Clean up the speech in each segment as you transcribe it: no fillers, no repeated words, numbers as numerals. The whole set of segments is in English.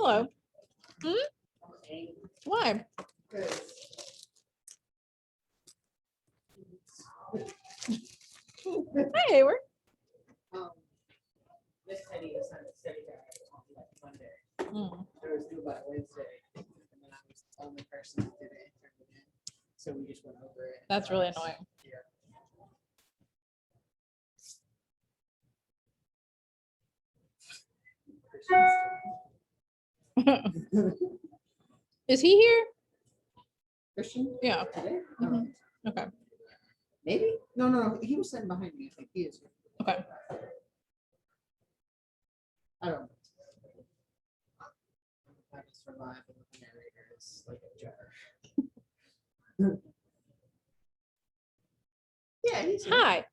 Hello. Why? Hi, Hayward. Miss Teddy was on the study guide on like Monday. It was due by Wednesday, and then I was the only person that did it and turned it in. So we just went over it. That's really annoying. Is he here? Christian? Yeah. Today? Mhm. Okay. Maybe? No. He was sitting behind me. I think he is. Okay. I don't know. I just survive and the narrator is like a jar. Yeah, he's here. Hi.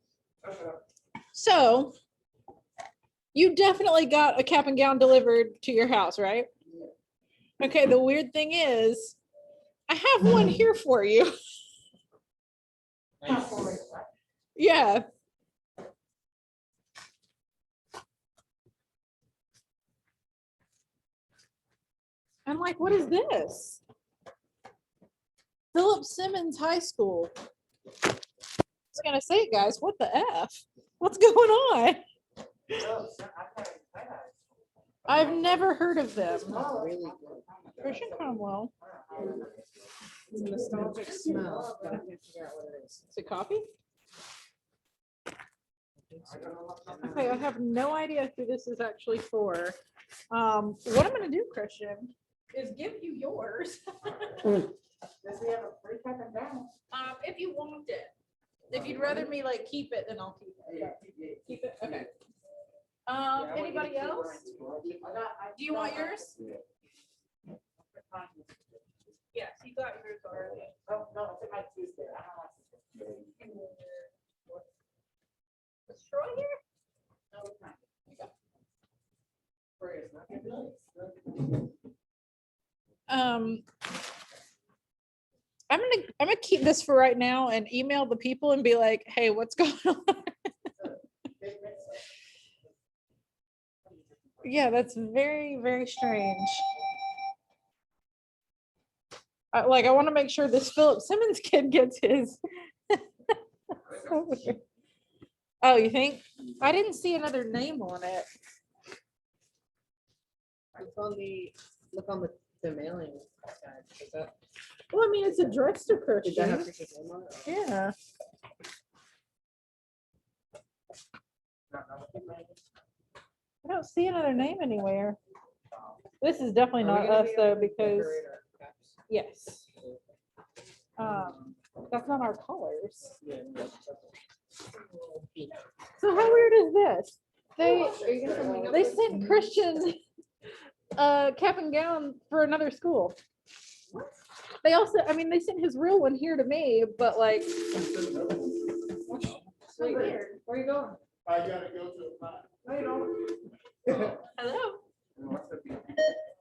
So you definitely got a cap and gown delivered to your house, right? Okay, the weird thing is I have one here for you. Yeah. I'm like, what is this? Philip Simmons High School. I was gonna say, guys, what the F? What's going on? I've never heard of them. Really good. Christian Cromwell. It's a nostalgic smell, but I can't figure out what it is. Is it coffee? Okay, I have no idea who this is actually for. What I'm gonna do, Christian, is give you yours. Does he have a free cap and gown? If you want it. If you'd rather me like keep it, then I'll keep it. Keep it? Okay. Anybody else? Do you want yours? Yes, you got yours already. Oh, no, it's in my Tuesday. I don't Is Troy here? know. No, it's not. Okay. Free is not good. I'm gonna keep this for right now and email the people and be like, hey, what's going on? Yeah, that's very, very strange. I want to make sure this Philip Simmons kid gets his. Oh, you think? I didn't see another name on it. Look on the mailing side. Is that? Well, I mean, it's addressed to Did that have Christian. Christian's name on it? Yeah. I don't see another name anywhere. This is definitely Are we not gonna us be though, able to because decorate our caps? yes. That's not our colors. Yeah. So how weird is this? They Are you gonna come hang out they with us? sent Christian cap and gown for another school. They also, I mean, they sent his real one here to me, but like, So weird. Where you going? I gotta go to a pot. No, you don't. hello.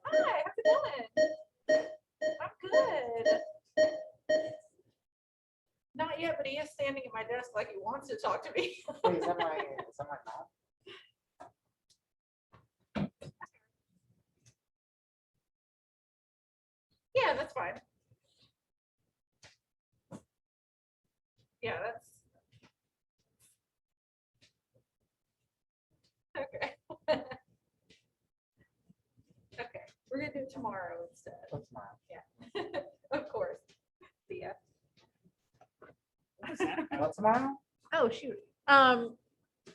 Hi, how's it going? I'm good. Not yet, but he is standing at my desk like he wants to talk to me. Wait, is that my mouth? Yeah, that's fine. Yeah, that's okay. Okay, we're gonna do it tomorrow instead. What's mine? Yeah, of course. See ya. What's tomorrow? Oh, shoot.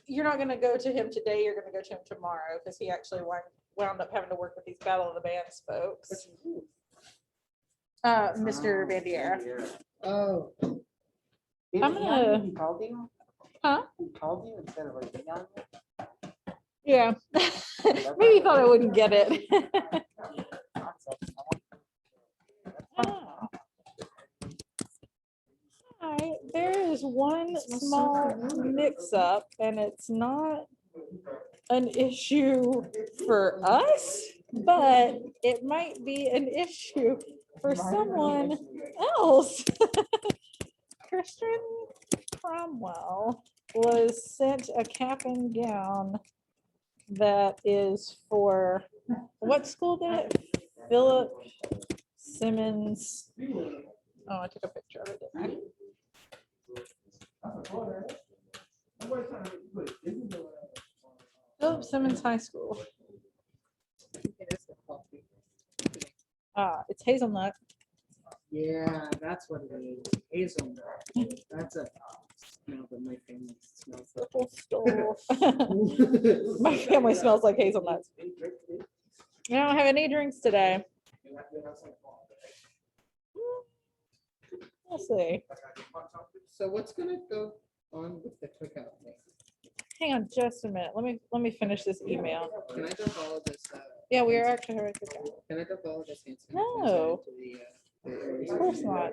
You're not gonna go to him today, you're gonna go to him tomorrow, because he actually wound up having to work with these Battle of the Bands folks. Mr. Bandiera. Oh. I'm gonna- He called you? Huh? He called you instead of like emailing you? Yeah. Maybe he thought I wouldn't get it. Oh. Hi, there is one small mix-up, and it's not an issue for us, but it might be an issue for someone else. Christian Cromwell was sent a cap and gown that is for What school did it? Philip Simmons. Oh, I took a picture of it, didn't I? Philip Simmons High School. It's hazelnut. Yeah, that's what it is. Hazelnut. That's a smell that my family smells Little store. My family smells like hazelnuts. I don't have any drinks today. We'll see. So what's gonna go on with the cookout thing? Hang on just a minute. Let me finish this email. Can I dump all of this? Yeah, we are actually having a cookout. Can I dump all of this? No. Of course not.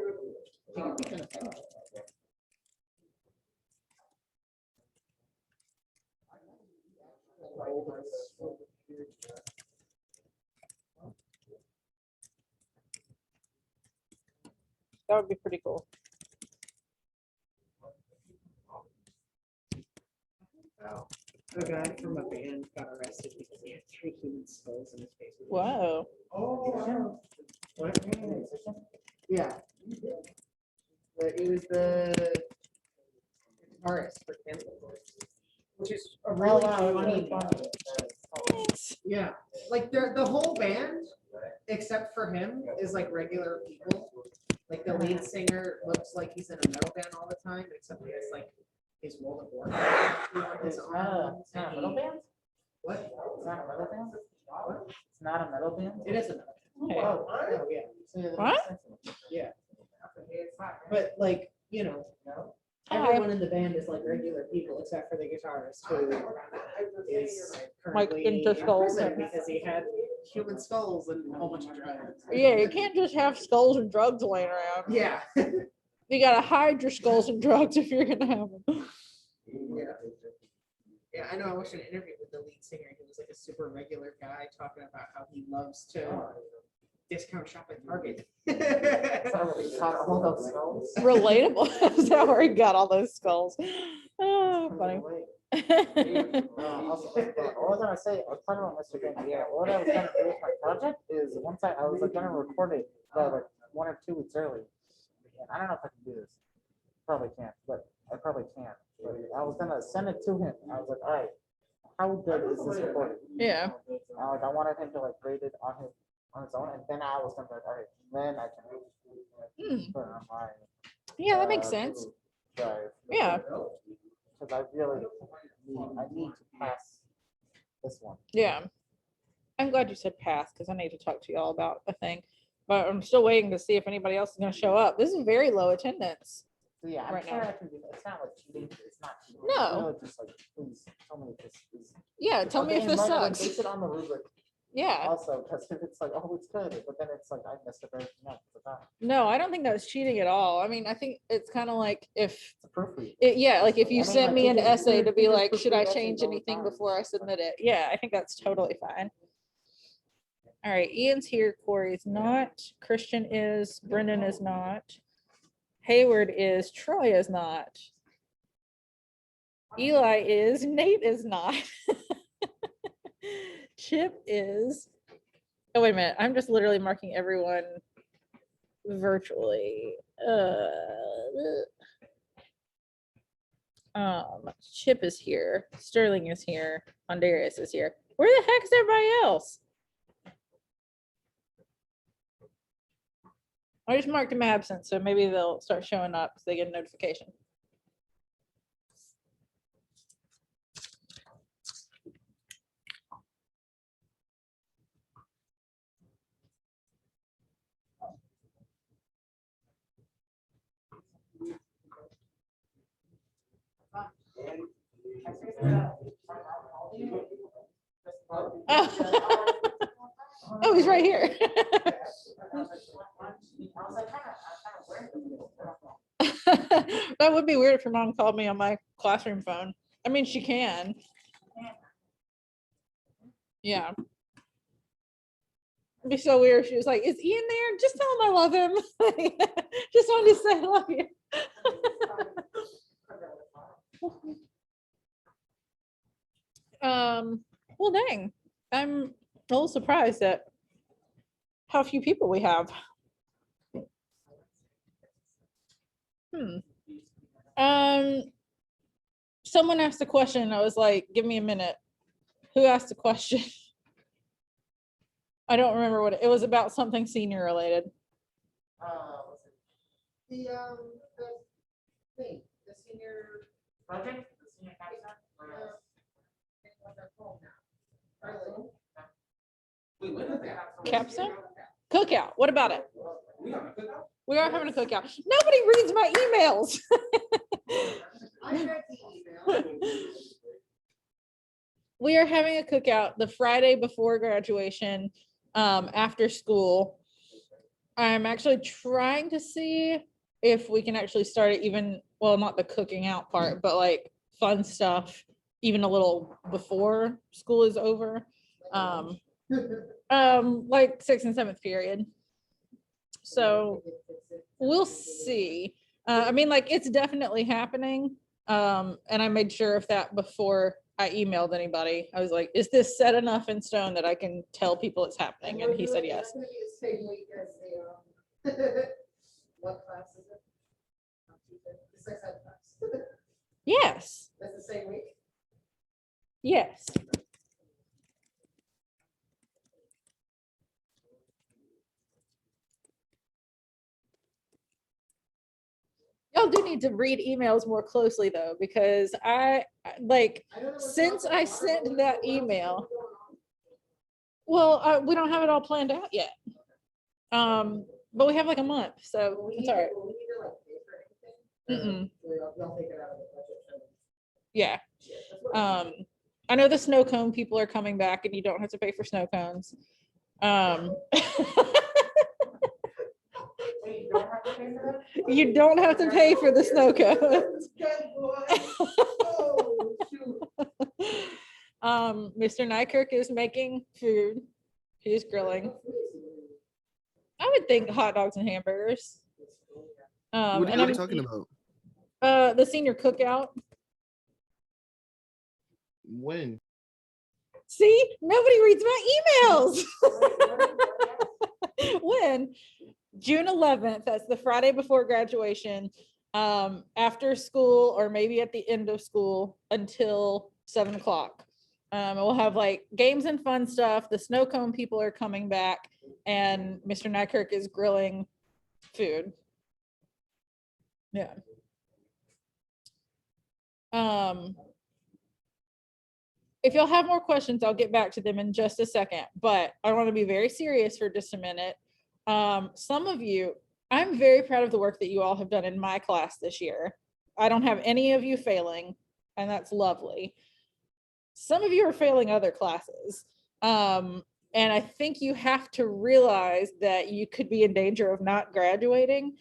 That would be pretty cool. Wow. A guy from a band got arrested because he had 3 human skulls in his face. Whoa. Oh. What? Yeah. It was the guitarist for Cannibal Corpse, which is a really funny band. Thanks. Yeah, like the whole band, except for him, is like regular people. Like the lead singer looks like he's in a metal band all the time, except he has like his World of Warcraft. It's not a metal band? What? It's not a metal band? What? It's not a metal band? It is a metal band. Okay. Oh, yeah. So, yeah, that What? makes sense to me. Yeah. It's not. But like, everyone in the band is like regular people except for the guitarist who is currently into in skulls. prison because he had human skulls and a whole bunch of drugs. Yeah, you can't just have skulls and drugs laying around. Yeah. You gotta hide your skulls and drugs if you're gonna have them. Yeah. Yeah, I know. I watched an interview with the lead singer. He was like a super regular guy talking about how he loves to discount shop at Target. Is that where he caught all those skulls? Relatable. Is that where he got all those skulls? Oh, funny. Also, what was I gonna say? I was talking about Mr. Game. Yeah, what I was gonna do with my project is once I was like gonna record it like 1 or 2 weeks early. And I don't know if I can do this. Probably can't, but I probably can't. But I was gonna send it to him. I was like, all right, how good is this recording? Yeah. I wanted him to like grade it on his own, and then I was gonna be like, all right, then I can put it on my Yeah, that makes sense. drive. Yeah. Because I really need to pass this one. Yeah. I'm glad you said pass because I need to talk to y'all about a thing. But I'm still waiting to see if anybody else is going to show up. This is very low attendance. So yeah, I'm Right sure now. I can do that. It's not like cheating. It's not cheating. No. It's really just like, please tell me if this is. Yeah, tell me if this sucks. Base it on the rubric Yeah. also, because if it's like, oh, it's good, but then it's like, I missed everything else. It's like, oh, No, I don't think that was cheating at all. I mean, I think it's kind of like if, it's a proofread. yeah, like if you I mean, sent like, me an people- essay to be people like, should I proofread change essays all the anything time. before I submit it? Yeah, I think that's totally fine. All right, Ian's here, Corey's not, Christian is, Brendan is not, Hayward is, Troy is not, Eli is, Nate is not, Chip is, oh, wait a minute, I'm just literally marking everyone virtually. Chip is here, Sterling is here, Andreas is here. Where the heck is everybody else? I just marked them absent, so maybe they'll start showing up so they get a notification. Oh, he's right here. That would be weird if your mom called me on my classroom phone. I mean, she can. Yeah. It'd be so weird if she was like, is Ian there? Just tell him I love him. Just wanted to say I love you. Well, dang. I'm a little surprised at how few people we have. Someone asked a question. I was like, give me a minute. Who asked the question? I don't remember what it was about, something senior related. The thing, the senior. Project? The senior capstone? What they're called now. Really? Wait, when is that? Capstone? Cookout. What about it? We have a cookout? We are having a cookout. Nobody reads my emails. I read the email. We are having a cookout the Friday before graduation, after school. I'm actually trying to see if we can actually start it even, well, not the cooking out part, but like fun stuff, even a little before school is over. Like 6th and 7th period. So we'll see. I mean, like, it's definitely happening. And I made sure of that before I emailed anybody. I was like, is this set enough in stone that I can tell people it's happening? And he said yes. That's gonna be the same week as the, what class is it? On Tuesday? The sex ed class. Yes, That's the same week? yes. Y'all do need to read emails more closely though, because like, I don't know what's since going I on. sent that email, Going on. well, we don't have it all planned out yet. But we have like a month, so Will we it's need all to- right. will we need to, like, pay for anything? Mm-mm. They'll take it out of the budget. so- Yeah. Yeah, that's what I mean. I know the snow cone people are coming back and you don't have to pay for snow cones. Wait, you don't have to pay for that? You don't have to pay for the snow cones. Good boy. Oh, shoot. Mr. Nykirk is making food. He's grilling. I would think hot dogs and hamburgers. What and are you I'm, talking about? the senior cookout. When? See, nobody reads my emails. When? June 11th, that's the Friday before graduation, after school or maybe at the end of school until 7 o'clock. And we'll have like games and fun stuff. The snow cone people are coming back and Mr. Nykirk is grilling food. Yeah. If you'll have more questions, I'll get back to them in just a second, but I want to be very serious for just a minute. Some of you, I'm very proud of the work that you all have done in my class this year. I don't have any of you failing, and that's lovely. Some of you are failing other classes. And I think you have to realize that you could be in danger of not graduating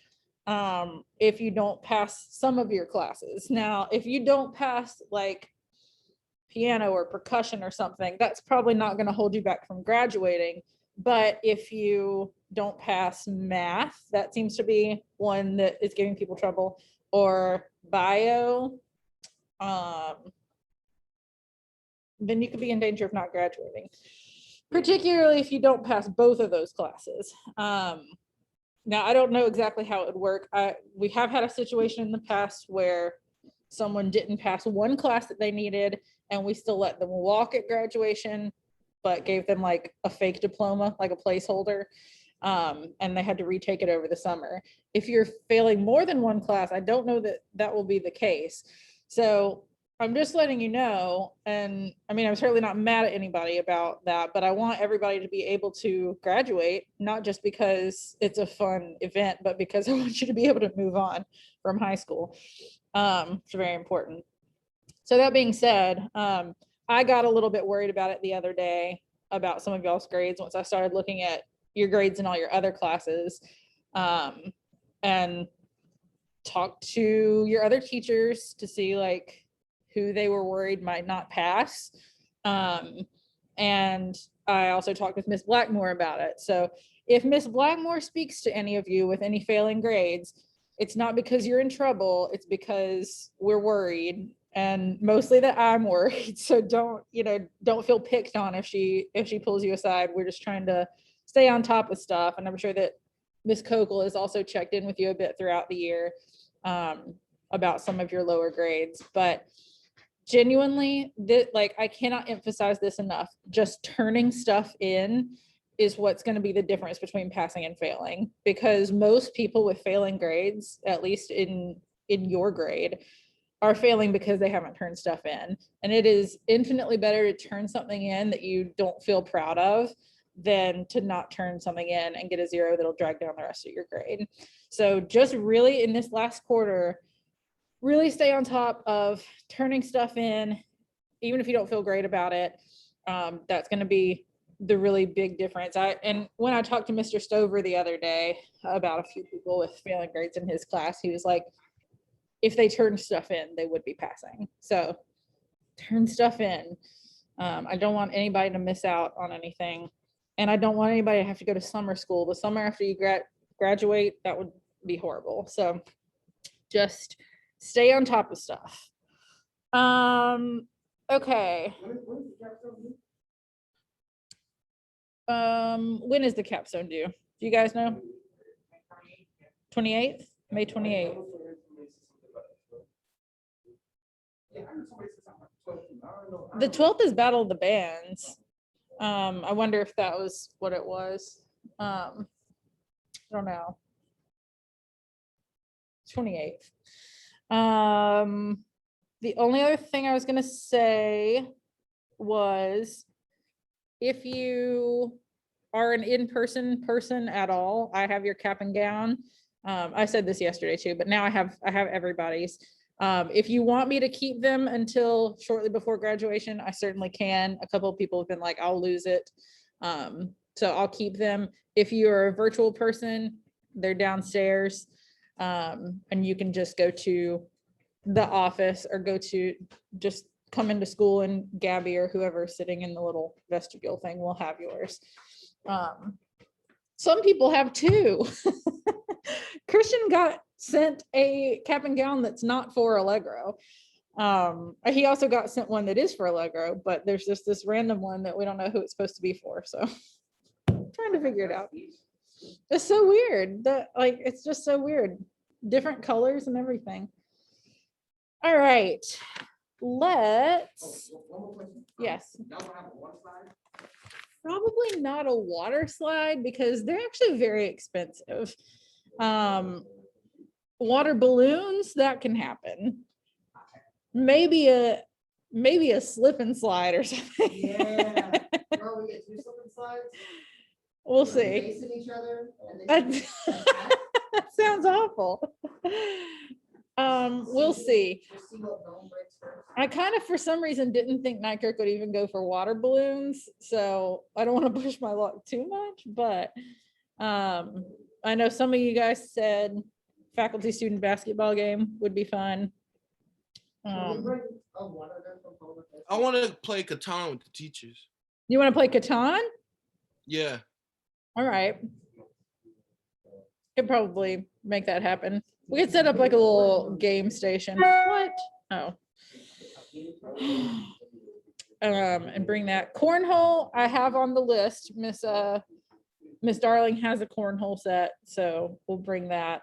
if you don't pass some of your classes. Now, if you don't pass like piano or percussion or something, that's probably not going to hold you back from graduating. But if you don't pass math, that seems to be one that is giving people trouble, or bio, then you could be in danger of not graduating, particularly if you don't pass both of those classes. Now, I don't know exactly how it would work. We have had a situation in the past where someone didn't pass one class that they needed, and we still let them walk at graduation, but gave them like a fake diploma, like a placeholder. And they had to retake it over the summer. If you're failing more than one class, I don't know that that will be the case. So I'm just letting you know, and I mean, I'm certainly not mad at anybody about that, but I want everybody to be able to graduate, not just because it's a fun event, but because I want you to be able to move on from high school. It's very important. So that being said, I got a little bit worried about it the other day about some of y'all's grades once I started looking at your grades in all your other classes, and talked to your other teachers to see like who they were worried might not pass. And I also talked with Miss Blackmore about it. So if Miss Blackmore speaks to any of you with any failing grades, it's not because you're in trouble, it's because we're worried and mostly that I'm worried. So don't feel picked on if she pulls you aside. We're just trying to stay on top of stuff. And I'm sure that Miss Kokel has also checked in with you a bit throughout the year about some of your lower grades. But genuinely, like, I cannot emphasize this enough. Just turning stuff in is what's going to be the difference between passing and failing, because most people with failing grades, at least in your grade, are failing because they haven't turned stuff in. And it is infinitely better to turn something in that you don't feel proud of than to not turn something in and get a 0 that'll drag down the rest of your grade. So just really in this last quarter, really stay on top of turning stuff in, even if you don't feel great about it. That's going to be the really big difference. And when I talked to Mr. Stover the other day about a few people with failing grades in his class, he was like, if they turned stuff in, they would be passing. So turn stuff in. I don't want anybody to miss out on anything. And I don't want anybody to have to go to summer school. The summer after you graduate, that would be horrible. So just stay on top of stuff. Okay. When is the capstone due? Do you guys know? 28th? May 28th. The 12th is Battle of the Bands. I wonder if that was what it was. I don't know. 28th. The only other thing I was gonna say was, if you are an in-person person at all, I have your cap and gown. I said this yesterday too, but now I have everybody's. If you want me to keep them until shortly before graduation, I certainly can. A couple of people have been like, I'll lose it. So I'll keep them. If you're a virtual person, they're downstairs. And you can just go to the office or just come into school, and Gabby or whoever's sitting in the little vestibule thing will have yours. Some people have two. Christian got sent a cap and gown that's not for Allegro. He also got sent one that is for Allegro, but there's just this random one that we don't know who it's supposed to be for. So trying to figure it out. It's so weird that, like, it's just so weird. Different colors and everything. All right. Let's, One more question. yes. Y'all gonna have a water slide? Probably not a water slide because they're actually very expensive. Water balloons, that can happen. Maybe a slip and slide or something. Yeah. Or we get 2 slip and slides. We'll you know, see. Facing each other. And they That attack. that sounds awful. We'll see. Just see what bone breaks first. I kind of, for some reason, didn't think Nightcirk would even go for water balloons, so I don't want to push my luck too much, but I know some of you guys said faculty student basketball game would be fun. Can we bring a water gun from home with us? I want to play Catan with the teachers. You want to play Catan? Yeah. All right. Could probably make that happen. We could set up like a little game station. What? Oh. And bring that. Cornhole I have on the list. Miss Darling has a cornhole set, so we'll bring that.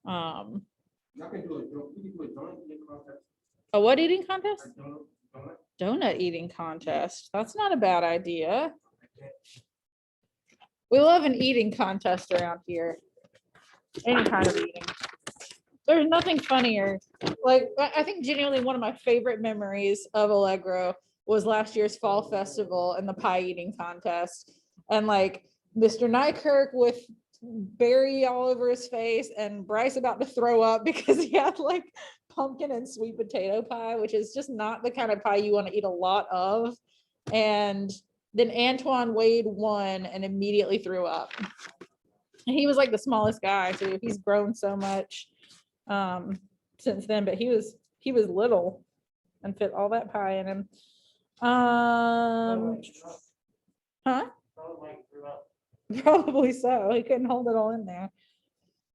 Y'all can do it. We can do a donut eating contest. A what eating contest? Donut. Donut eating contest. That's not a bad idea. We love an eating contest around here. Any kind of eating. There's nothing funnier. Like, I think genuinely one of my favorite memories of Allegro was last year's fall festival and the pie eating contest. And like Mr. Nykirk with berry all over his face and Bryce about to throw up because he had like pumpkin and sweet potato pie, which is just not the kind of pie you want to eat a lot of. And then Antoine Wade won and immediately threw up. And he was like the smallest guy, so he's grown so much since then, but he was little and fit all that pie in him. Huh? Probably so. He couldn't hold it all in there.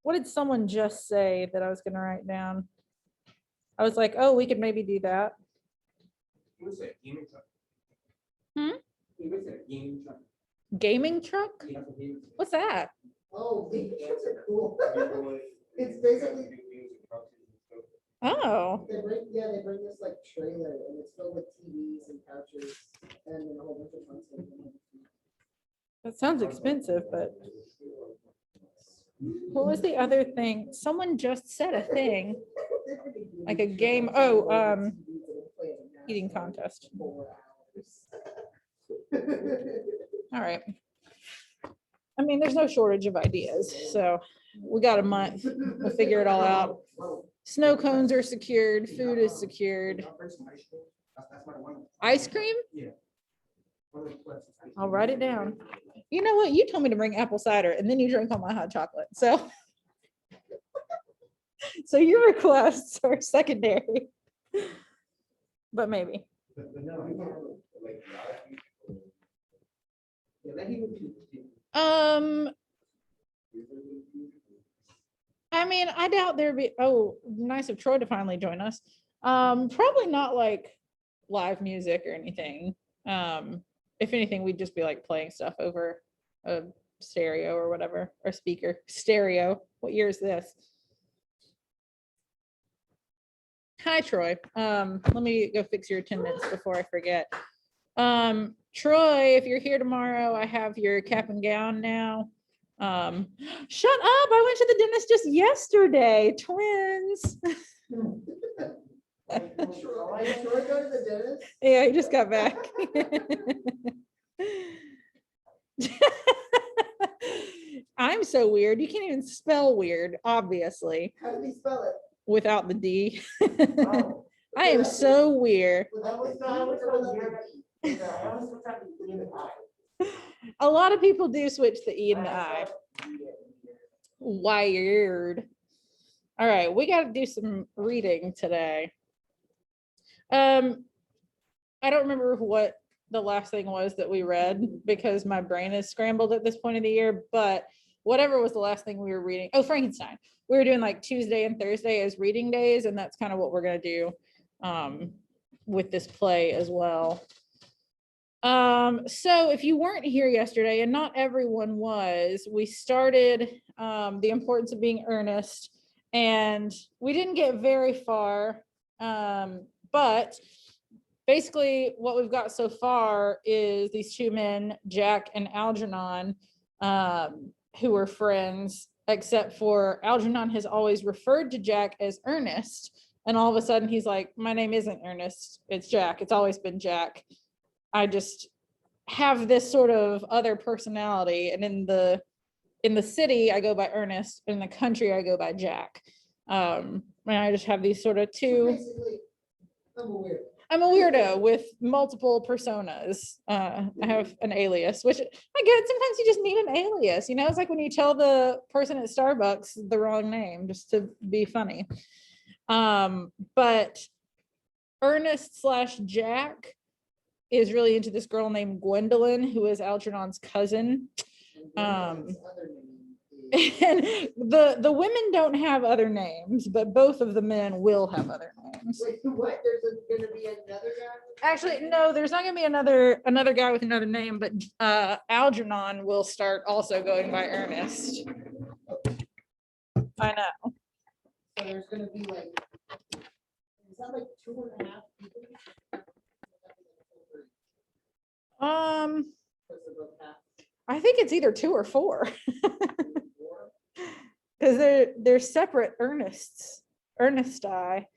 What did someone just say that I was going to write down? I was like, oh, we could maybe do that. What's that? Gaming truck? Hmm? What's that? Gaming truck? Gaming truck? Yeah, that's a gaming truck. What's that? Oh, these are cool. It's It's basically- Oh, They bring this like trailer and it's filled with TVs and couches and then a whole bunch of fun stuff. that sounds expensive, but what was the other thing? Someone just said a thing, like a game. Oh, eating contest. All right. I mean, there's no shortage of ideas, so we got a month. We'll figure it all out. Snow cones are secured, food is secured. Ice cream? I'll write it down. You know what? You told me to bring apple cider and then you drank all my hot chocolate. So, so your requests are secondary, but maybe. I mean, I doubt there'd be, oh, nice of Troy to finally join us. Probably not like live music or anything. If anything, we'd just be like playing stuff over a stereo or whatever, or speaker. Stereo. What year is this? Hi, Troy. Let me go fix your attendance before I forget. Troy, if you're here tomorrow, I have your cap and gown now. Shut up. I went to the dentist just yesterday. Twins. Troy go to the dentist? Yeah, he just got back. I'm so weird. You can't even spell weird, obviously, How did he spell it? without the D. Oh. I am so weird. Without the No, I was or so without the weird. D? Yeah, I was trying to get it out. A lot of people do switch the E and the I. Wired. All right, we got to do some reading today. I don't remember what the last thing was that we read because my brain is scrambled at this point of the year, but whatever was the last thing we were reading. Oh, Frankenstein. We were doing like Tuesday and Thursday as reading days, and that's kind of what we're going to do with this play as well. So if you weren't here yesterday, and not everyone was, we started the importance of being earnest, and we didn't get very far, but basically what we've got so far is these two men, Jack and Algernon, who are friends, except for Algernon has always referred to Jack as Ernest, and all of a sudden he's like, my name isn't Ernest, it's Jack, it's always been Jack. I just have this sort of other personality, and in the city I go by Ernest, in the country I go by Jack. And I just have these sort of two. Basically, I'm a weirdo. I'm a weirdo with multiple personas. I have an alias, which I get. Sometimes you just need an alias. You know, it's like when you tell the person at Starbucks the wrong name just to be funny. But Ernest / Jack is really into this girl named Gwendolyn, who is Algernon's cousin. And the women don't have other names, but both of the men will have other names. Wait, what? There's gonna be another guy? Actually, no, there's not gonna be another guy with another name, but Algernon will start also going by Ernest. I know. So there's gonna be like, is that like 2.5 people? Because they're both half. I think it's either 2 or 4. Because they're separate Ernests. Ernesti.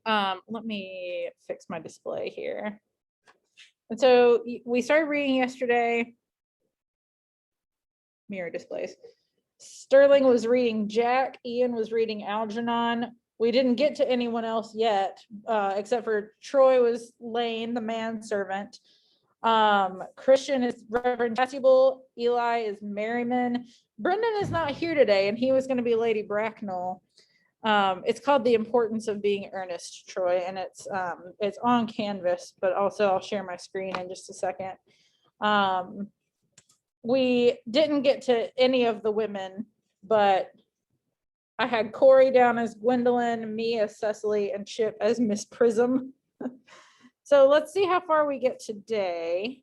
Let me fix my display here. And so we started reading yesterday. Mirror displays. Sterling was reading Jack. Ian was reading Algernon. We didn't get to anyone else yet, except for Troy was Lane, the manservant. Christian is Reverend Chasuble. Eli is Merriman. Brendan is not here today, and he was going to be Lady Bracknell. It's called The Importance of Being Earnest, Troy, and it's on Canvas, but also I'll share my screen in just a second. We didn't get to any of the women, but I had Corey down as Gwendolyn, me as Cecily, and Chip as Miss Prism. So let's see how far we get today.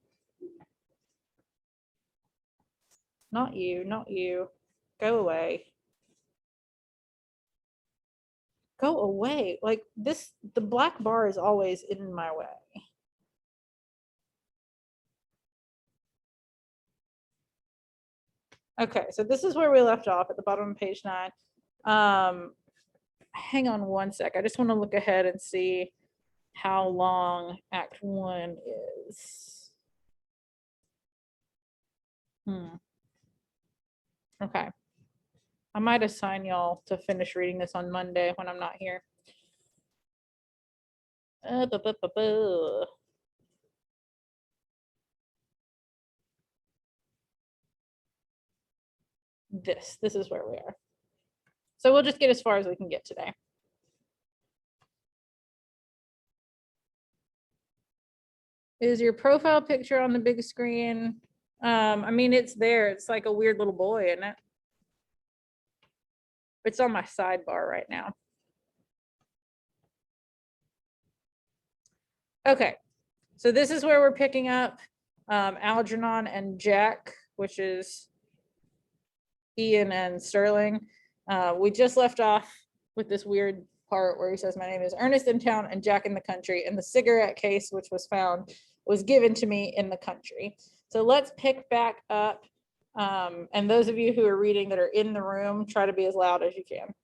Not you, not you. Go away. Go away. Like this, the black bar is always in my way. Okay, so this is where we left off at the bottom of page 9. Hang on one sec. I just want to look ahead and see how long Act 1 is. Okay. I might assign y'all to finish reading this on Monday when I'm not here. This is where we are. So we'll just get as far as we can get today. Is your profile picture on the big screen? I mean, it's there. It's like a weird little boy, isn't it? It's on my sidebar right now. Okay, so this is where we're picking up Algernon and Jack, which is Ian and Sterling. We just left off with this weird part where he says, my name is Ernest in town and Jack in the country, and the cigarette case which was found was given to me in the country. So let's pick back up. And those of you who are reading that are in the room, try to be as loud as you can.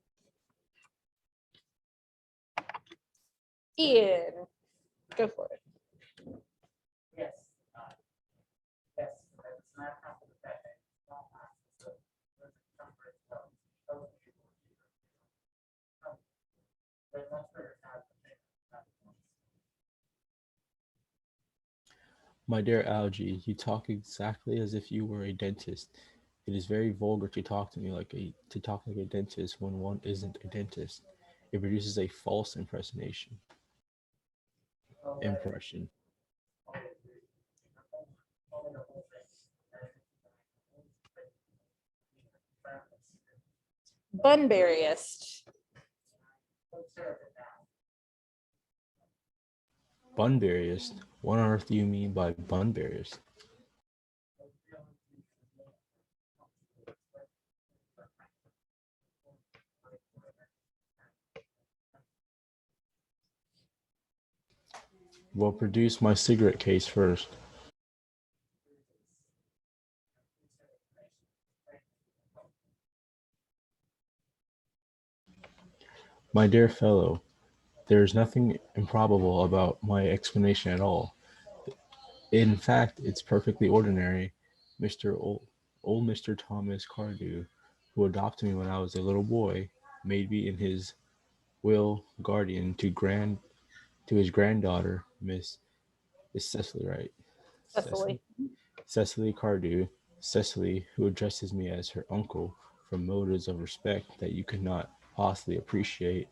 Ian, go for it. Yes. Yes. It's not comfortable that day. My dear Algie, you talk exactly as if you were a dentist. It is very vulgar to talk to me like a dentist when one isn't a dentist. It produces a false impression. Bunburyist. Bunburyist? What on earth do you mean by Bunburyist? Well, produce my cigarette case first. My dear fellow, there is nothing improbable about my explanation at all. In fact, it's perfectly ordinary. Old Mr. Thomas Cardew, who adopted me when I was a little boy, made me in his will guardian to his granddaughter, Miss Cecily, right? Cecily. Cecily Cardew. Cecily, who addresses me as her uncle from motives of respect that you could not possibly appreciate,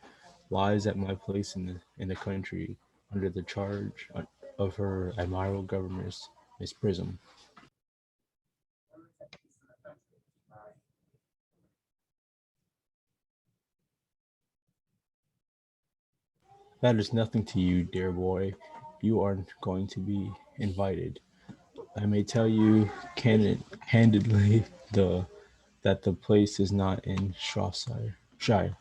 lies at my place in the country under the charge of her admirable governess, Miss Prism. That is nothing to you, dear boy. You are going to be invited. I may tell you candidly that the place is not in Shropshire.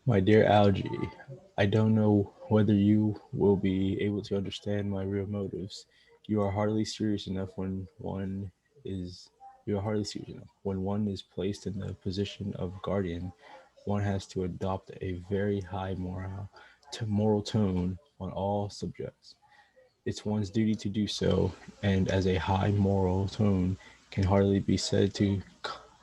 My dear Algie, I don't know whether you will be able to understand my real motives. You are hardly serious enough when one is placed in the position of guardian. One has to adopt a very high moral tone on all subjects. It's one's duty to do so, and as a high moral tone can hardly be said to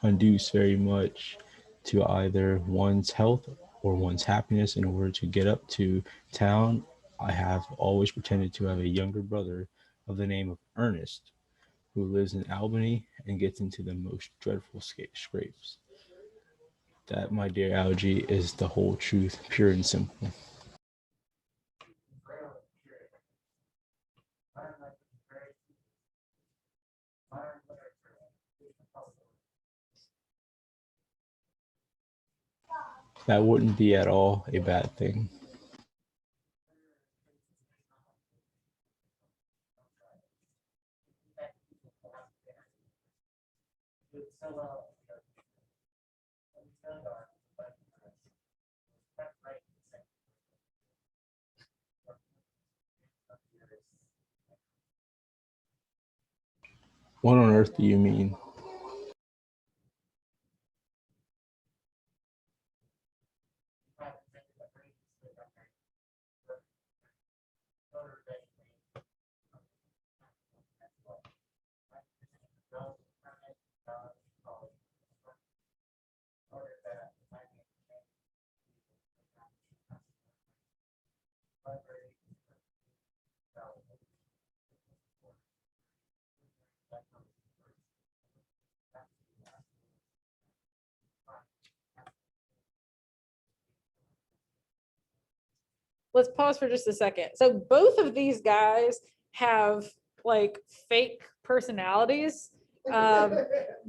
conduce very much to either one's health or one's happiness. In order to get up to town, I have always pretended to have a younger brother of the name of Ernest, who lives in Albany and gets into the most dreadful scrapes. That, my dear Algie, is the whole truth, pure and simple. That wouldn't be at all a bad thing. What on earth do you mean? Let's pause for just a second. So both of these guys have like fake personalities.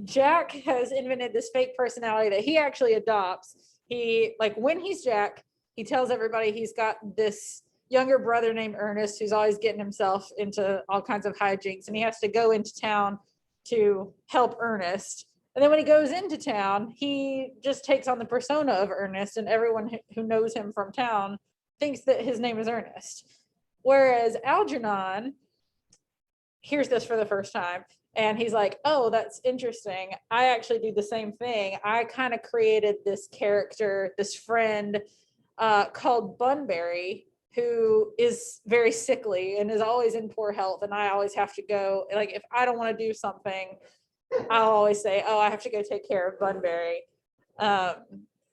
Jack has invented this fake personality that he actually adopts. He, like, when he's Jack, he tells everybody he's got this younger brother named Ernest who's always getting himself into all kinds of hijinks, and he has to go into town to help Ernest. And then when he goes into town, he just takes on the persona of Ernest, and everyone who knows him from town thinks that his name is Ernest. Whereas Algernon hears this for the first time and he's like, oh, that's interesting. I actually do the same thing. I kind of created this character, this friend called Bunbury, who is very sickly and is always in poor health. And I always have to go, like, if I don't want to do something, I'll always say, oh, I have to go take care of Bunbury.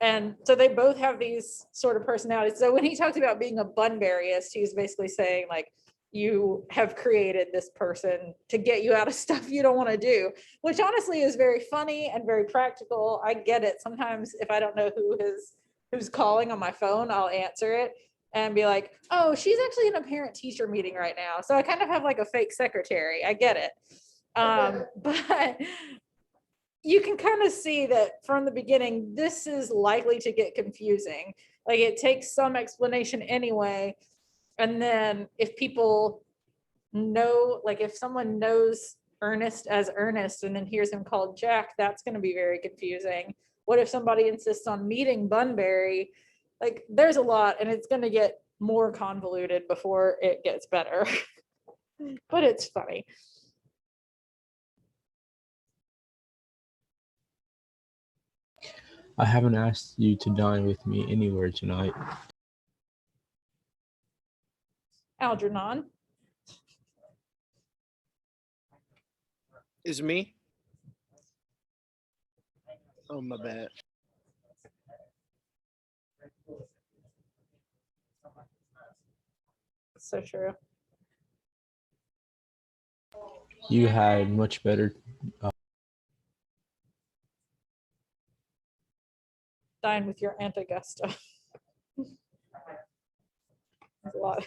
And so they both have these sort of personalities. So when he talks about being a Bunburyist, he's basically saying, like, you have created this person to get you out of stuff you don't want to do, which honestly is very funny and very practical. I get it. Sometimes if I don't know who's calling on my phone, I'll answer it and be like, oh, she's actually in a parent teacher meeting right now. So I kind of have like a fake secretary. I get it. But you can kind of see that from the beginning, this is likely to get confusing. Like, it takes some explanation anyway. And then if people know, like, if someone knows Ernest as Ernest and then hears him called Jack, that's going to be very confusing. What if somebody insists on meeting Bunbury? Like, there's a lot, and it's going to get more convoluted before it gets better. But it's funny. I haven't asked you to dine with me anywhere tonight. Algernon. Is me? Oh, my bad. So true. You had much better. Dine with your Aunt Augusta. That's a lot.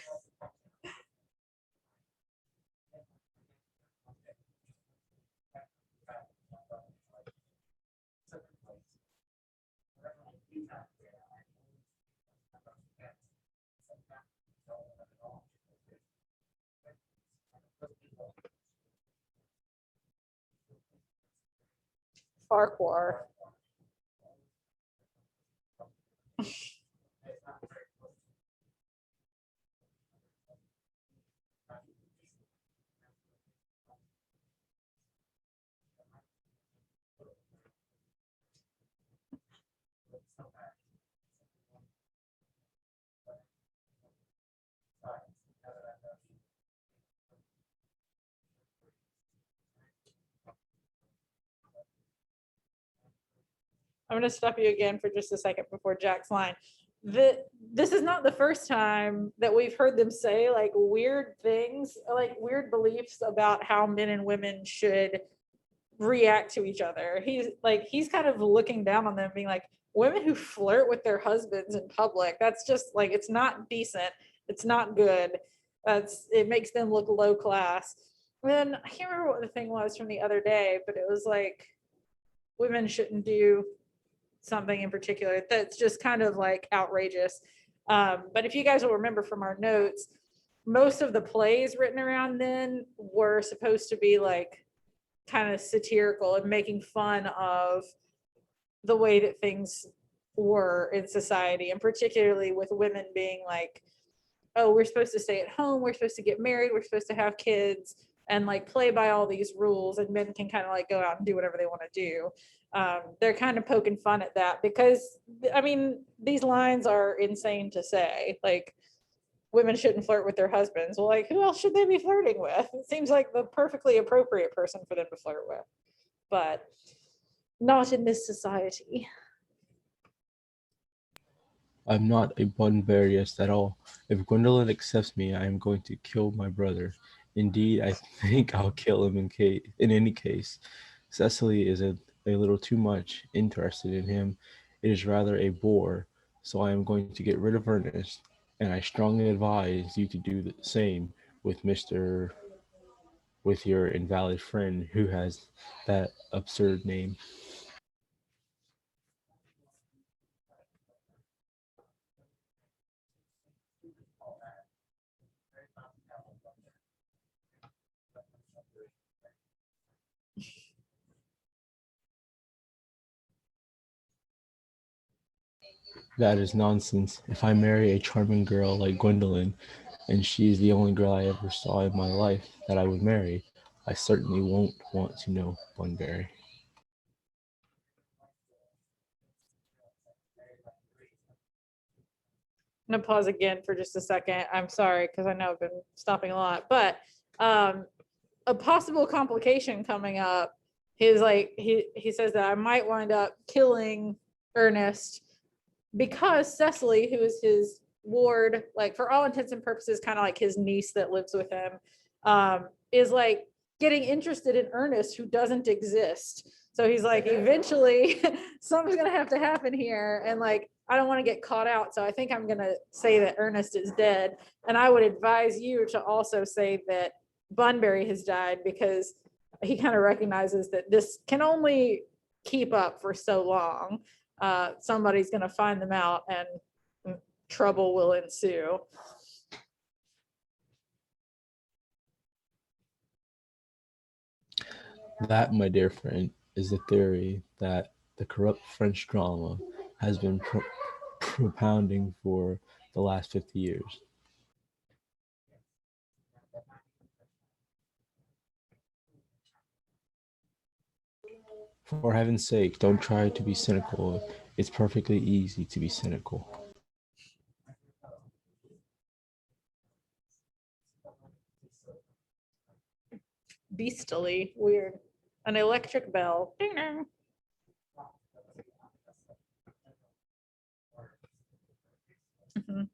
Farquhar. I'm going to stop you again for just a second before Jack's line. This is not the first time that we've heard them say like weird things, like weird beliefs about how men and women should react to each other. He's kind of looking down on them, being like, women who flirt with their husbands in public, that's just like, it's not decent. It's not good. It makes them look low class. And then I can't remember what the thing was from the other day, but it was like women shouldn't do something in particular that's just kind of like outrageous. But if you guys will remember from our notes, most of the plays written around then were supposed to be like kind of satirical and making fun of the way that things were in society, and particularly with women being like, oh, we're supposed to stay at home, we're supposed to get married, we're supposed to have kids and like play by all these rules, and men can kind of like go out and do whatever they want to do. They're kind of poking fun at that because, I mean, these lines are insane to say. Like, women shouldn't flirt with their husbands. Well, like, who else should they be flirting with? It seems like the perfectly appropriate person for them to flirt with, but not in this society. I'm not a Bunburyist at all. If Gwendolyn accepts me, I am going to kill my brother. Indeed, I think I'll kill him in any case. Cecily is a little too much interested in him. It is rather a bore, so I am going to get rid of Ernest, and I strongly advise you to do the same with with your invalid friend who has that absurd name. That is nonsense. If I marry a charming girl like Gwendolyn, and she is the only girl I ever saw in my life that I would marry, I certainly won't want to know Bunbury. I'm gonna pause again for just a second. I'm sorry, because I know I've been stopping a lot, but a possible complication coming up is like he says that I might wind up killing Ernest because Cecily, who is his ward, like for all intents and purposes, kind of like his niece that lives with him, is like getting interested in Ernest, who doesn't exist. So he's like, eventually something's gonna have to happen here, and like I don't want to get caught out. So I think I'm gonna say that Ernest is dead, and I would advise you to also say that Bunbury has died, because he kind of recognizes that this can only keep up for so long. Somebody's going to find them out and trouble will ensue. That, my dear friend, is the theory that the corrupt French drama has been propounding for the last 50 years. For heaven's sake, don't try to be cynical. It's perfectly easy to be cynical. Beastly, weird. An electric bell. Ding ding. Mhm.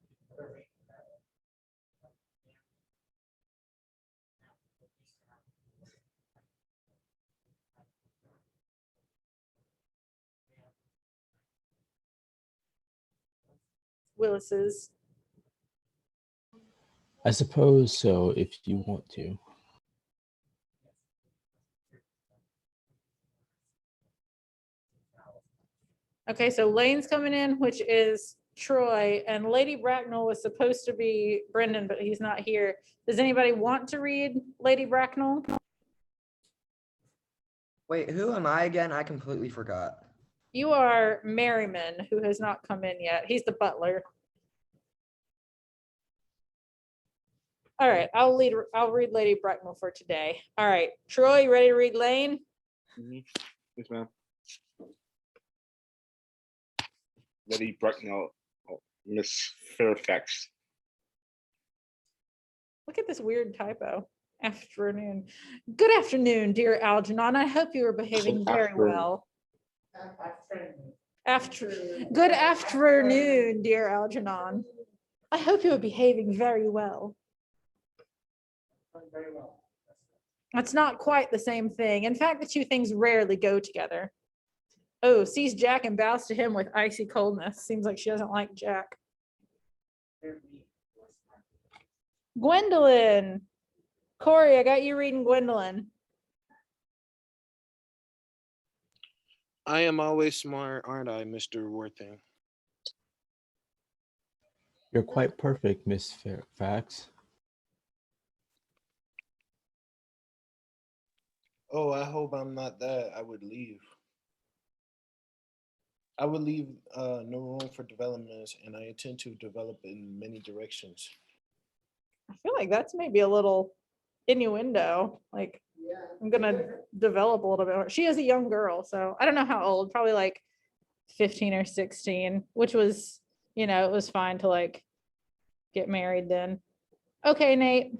Willis's. I suppose so, if you want to. Okay, so Lane's coming in, which is Troy, and Lady Bracknell was supposed to be Brendan, but he's not here. Does anybody want to read Lady Bracknell? Wait, who am I again? I completely forgot. You are Merriman, who has not come in yet. He's the butler. All right, I'll read Lady Bracknell for today. All right, Troy, you ready to read Lane? Yes, ma'am. Lady Bracknell, Miss Fairfax. Look at this weird typo. Afternoon. Good afternoon, dear Algernon. I hope you are behaving very well. Good afternoon, dear Algernon. I hope you are behaving very well. That's not quite the same thing. In fact, the two things rarely go together. Oh, sees Jack and bows to him with icy coldness. Seems like she doesn't like Jack. Gwendolyn. Corey, I got you reading Gwendolyn. I am always smart, aren't I, Mr. Worthing? You're quite perfect, Miss Fairfax. Oh, I hope I'm not that. I would leave. I would leave no room for developments, and I intend to develop in many directions. I feel like that's maybe a little innuendo. Like, I'm gonna develop a little bit more. She is a young girl, so I don't know how old, probably like 15 or 16, which was, it was fine to like get married then. Okay, Nate.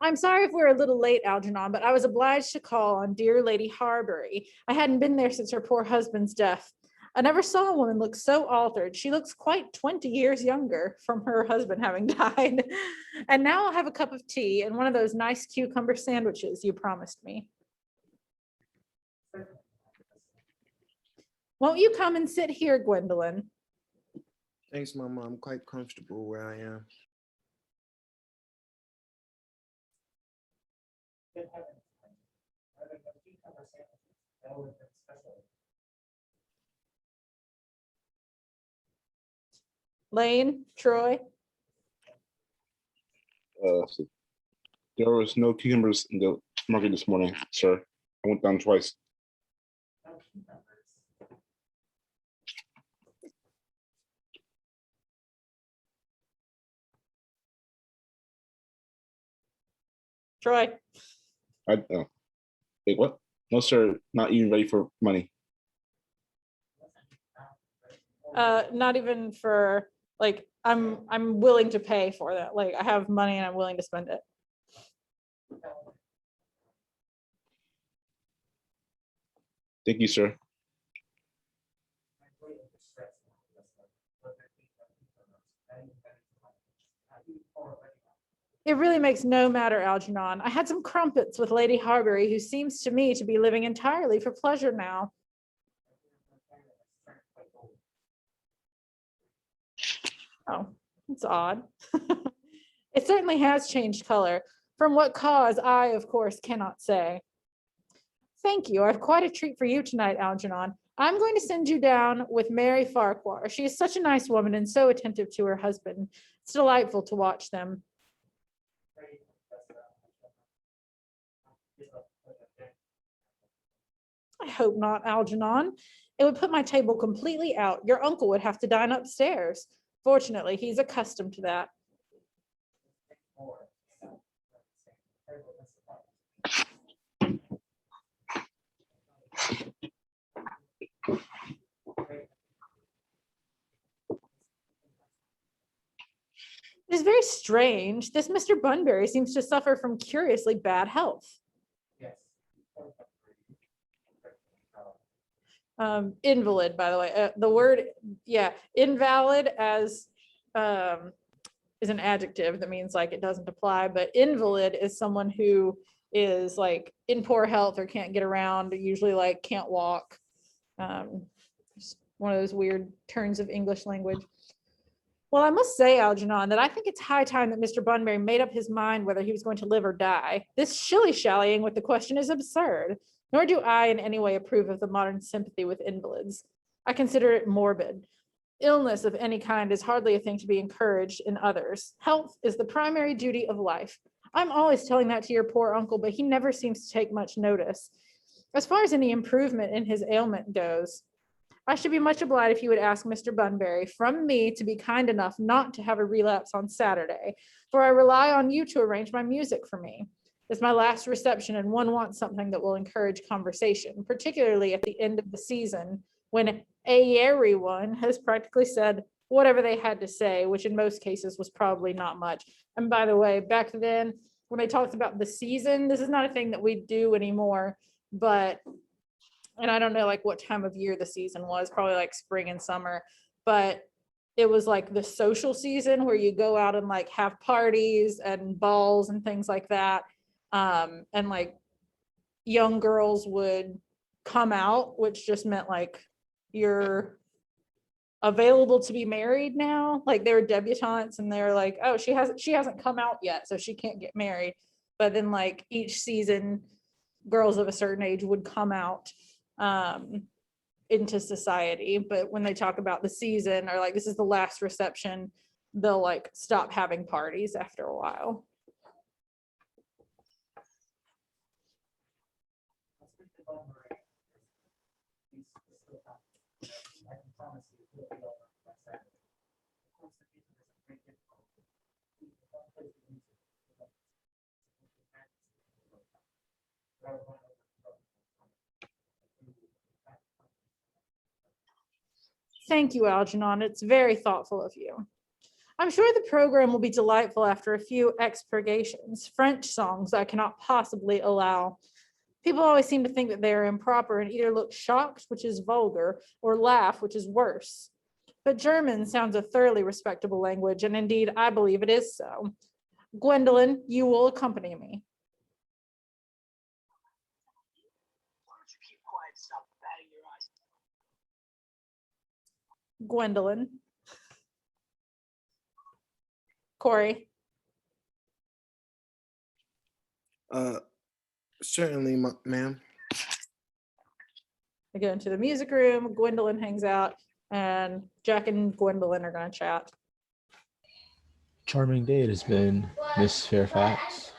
I'm sorry if we're a little late, Algernon, but I was obliged to call on dear Lady Harbury. I hadn't been there since her poor husband's death. I never saw a woman look so altered. She looks quite 20 years younger from her husband having died. And now I'll have a cup of tea and one of those nice cucumber sandwiches you promised me. Won't you come and sit here, Gwendolyn? Thanks, Mama. I'm quite comfortable where I am. Lane, Troy. So there was no cucumbers in the market this morning, sir. I went down twice. Troy. Wait, what? No, sir. Not even ready for money. Not even for like, I'm willing to pay for that. Like, I have money and I'm willing to spend it. Thank you, sir. It really makes no matter, Algernon. I had some crumpets with Lady Harbury, who seems to me to be living entirely for pleasure now. Oh, it's odd. It certainly has changed color. From what cause, I, of course, cannot say. Thank you. I have quite a treat for you tonight, Algernon. I'm going to send you down with Mary Farquhar. She is such a nice woman and so attentive to her husband. It's delightful to watch them. I hope not, Algernon. It would put my table completely out. Your uncle would have to dine upstairs. Fortunately, he's accustomed to that. It is very strange. This Mr. Bunbury seems to suffer from curiously bad health. Invalid, by the way. The word, invalid as is an adjective that means like it doesn't apply, but invalid is someone who is like in poor health or can't get around, usually like can't walk. One of those weird turns of English language. Well, I must say, Algernon, that I think it's high time that Mr. Bunbury made up his mind whether he was going to live or die. This shilly-shallying with the question is absurd, nor do I in any way approve of the modern sympathy with invalids. I consider it morbid. Illness of any kind is hardly a thing to be encouraged in others. Health is the primary duty of life. I'm always telling that to your poor uncle, but he never seems to take much notice. As far as any improvement in his ailment goes, I should be much obliged if you would ask Mr. Bunbury from me to be kind enough not to have a relapse on Saturday, for I rely on you to arrange my music for me. It's my last reception and one wants something that will encourage conversation, particularly at the end of the season when everyone has practically said whatever they had to say, which in most cases was probably not much. And by the way, back then when they talked about the season, this is not a thing that we do anymore, but and I don't know like what time of year the season was, probably like spring and summer, but it was like the social season where you go out and like have parties and balls and things like that. And like young girls would come out, which just meant like you're available to be married now. Like they were debutantes and they're like, oh, she hasn't come out yet, so she can't get married. But then like each season, girls of a certain age would come out into society. But when they talk about the season or like this is the last reception, they'll like stop having parties after a while. Thank you, Algernon. It's very thoughtful of you. I'm sure the program will be delightful after a few expurgations. French songs I cannot possibly allow. People always seem to think that they are improper and either look shocked, which is vulgar, or laugh, which is worse. But German sounds a thoroughly respectable language, and indeed, I believe it is so. Gwendolyn, you will accompany me. Gwendolyn. Corey. Certainly, ma'am. They go into the music room, Gwendolyn hangs out, and Jack and Gwendolyn are going to chat. Charming day it has been, Miss Fairfax.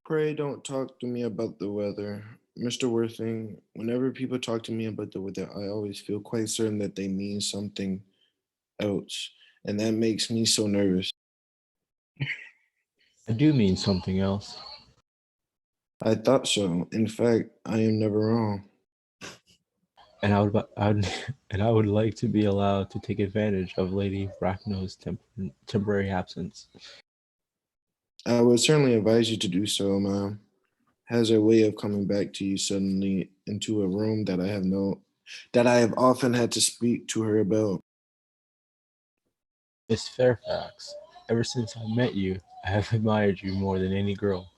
Pray don't talk to me about the weather. Mr. Worthing, whenever people talk to me about the weather, I always feel quite certain that they mean something else. And that makes me so nervous. I do mean something else. I thought so. In fact, I am never wrong. And I would like to be allowed to take advantage of Lady Bracknell's temporary absence. I would certainly advise you to do so, ma'am. Has a way of coming back to you suddenly into a room that I have often had to speak to her about. Miss Fairfax, ever since I met you, I have admired you more than any girl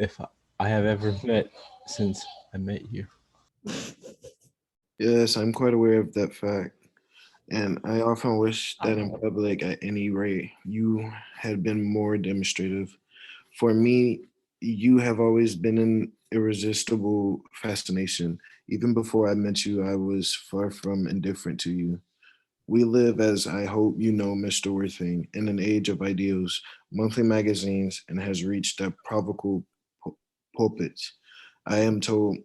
if I have ever met since I met you. Yes, I'm quite aware of that fact. And I often wish that in public, at any rate, you had been more demonstrative. For me, you have always been an irresistible fascination. Even before I met you, I was far from indifferent to you. We live, as I hope you know, Mr. Worthing, in an age of ideals, monthly magazines, and has reached the provocal pulpits. I am told,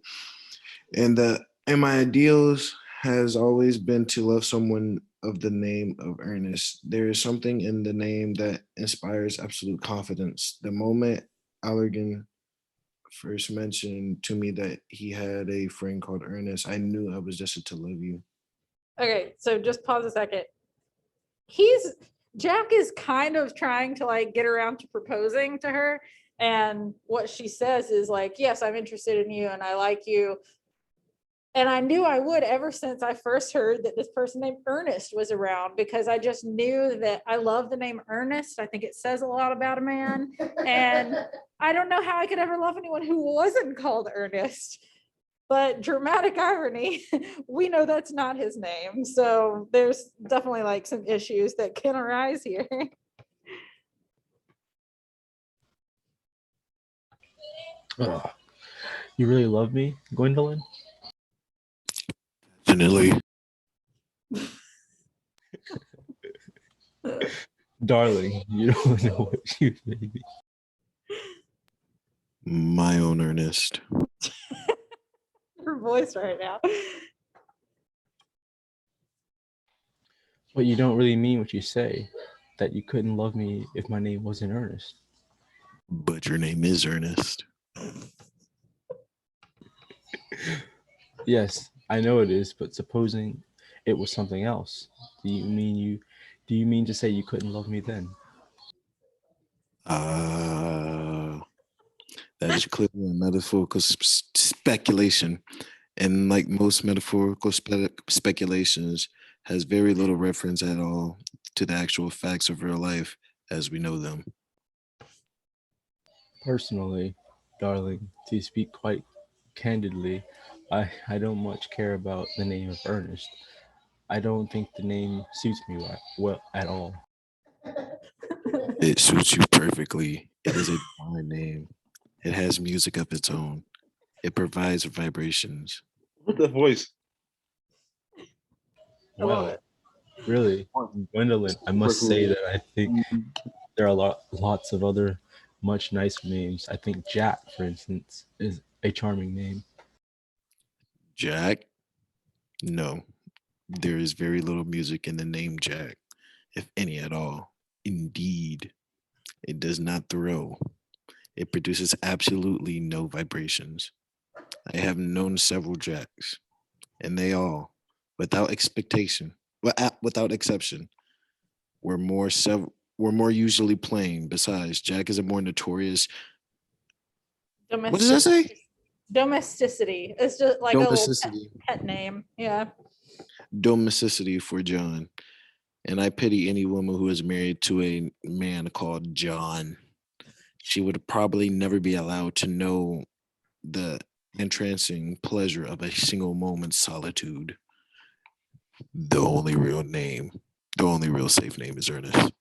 and my ideals has always been to love someone of the name of Ernest. There is something in the name that inspires absolute confidence. The moment Allergan first mentioned to me that he had a friend called Ernest, I knew I was destined to love you. Okay, so just pause a second. Jack is kind of trying to like get around to proposing to her. And what she says is like, yes, I'm interested in you and I like you. And I knew I would ever since I first heard that this person named Ernest was around, because I just knew that I love the name Ernest. I think it says a lot about a man. And I don't know how I could ever love anyone who wasn't called Ernest. But dramatic irony, we know that's not his name. So there's definitely like some issues that can arise here. Ugh. You really love me, Gwendolyn? Definitely. Darling, you don't know what you made me. My own Ernest. Her voice right now. But you don't really mean what you say, that you couldn't love me if my name wasn't Ernest. But your name is Ernest. Yes, I know it is, but supposing it was something else, do you mean to say you couldn't love me then? That is clearly a metaphorical speculation. And like most metaphorical speculations, has very little reference at all to the actual facts of real life as we know them. Personally, darling, to speak quite candidly, I don't much care about the name of Ernest. I don't think the name suits me well at all. It suits you perfectly. It is a divine name. It has music of its own. It provides vibrations. What the voice? I love Well, it. really, Gwendolyn, I must say that I think Mhm. there are lots of other much nicer names. I think Jack, for instance, is a charming name. Jack? No, there is very little music in the name Jack, if any at all. Indeed, it does not thrill. It produces absolutely no vibrations. I have known several Jacks, and they all, without expectation, without exception, were more usually plain. Besides, Jack is a more notorious. What does that say? Domesticity. It's just like a little Domesticity. pet name. Yeah. Domesticity for John. And I pity any woman who is married to a man called John. She would probably never be allowed to know the entrancing pleasure of a single moment's solitude. The only real name, the only real safe name is Ernest.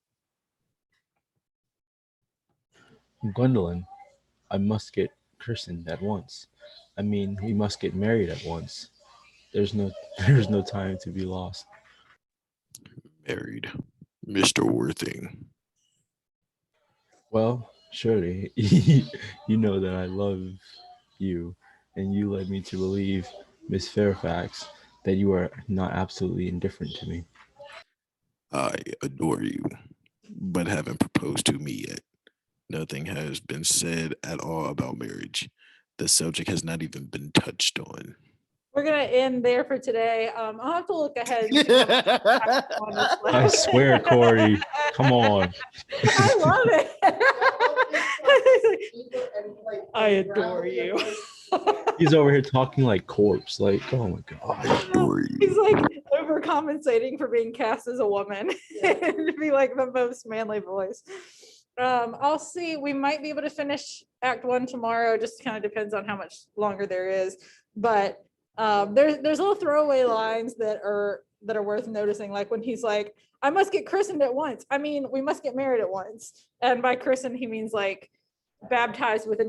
Gwendolyn, I must get christened at once. I mean, we must get married at once. There's no there's no time to be lost. Married. Mr. Worthing. Well, surely you know that I love you, and you led me to believe, Miss Fairfax, that you are not absolutely indifferent to me. I adore you, but haven't proposed to me yet. Nothing has been said at all about marriage. The subject has not even been touched on. We're gonna end there for today. I'll have to look ahead and see how much time on this I list. swear, Corey, come on. I love it. I adore you. He's over here talking like corpse. Like, oh my god. Adore you. He's like overcompensating for being cast as a woman to be like the most manly voice. I'll see. We might be able to finish Act 1 tomorrow. Just kind of depends on how much longer there is. But there's little throwaway lines that are worth noticing. Like when he's like, "I must get christened at once." I mean, we must get married at once. And by christened, he means like baptized with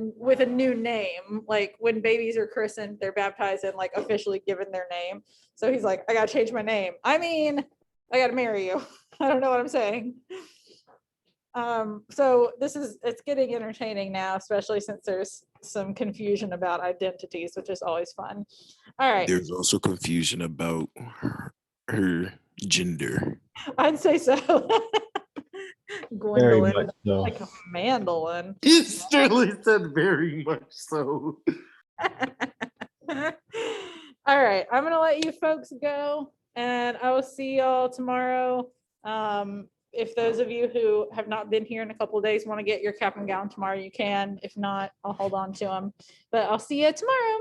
a new name. Like when babies are christened, they're baptized and like officially given their name. So he's like, I gotta change my name. I mean, I gotta marry you. I don't know what I'm saying. So it's getting entertaining now, especially since there's some confusion about identities, which is always fun. All right. There's also confusion about her gender. I'd say so. Very Gwendolyn, much so. like a mandolin. He Sterling said very much so. All right, I'm gonna let you folks go, and I will see y'all tomorrow. If those of you who have not been here in a couple of days want to get your cap and gown tomorrow, you can. If not, I'll hold on to them. But I'll see you tomorrow.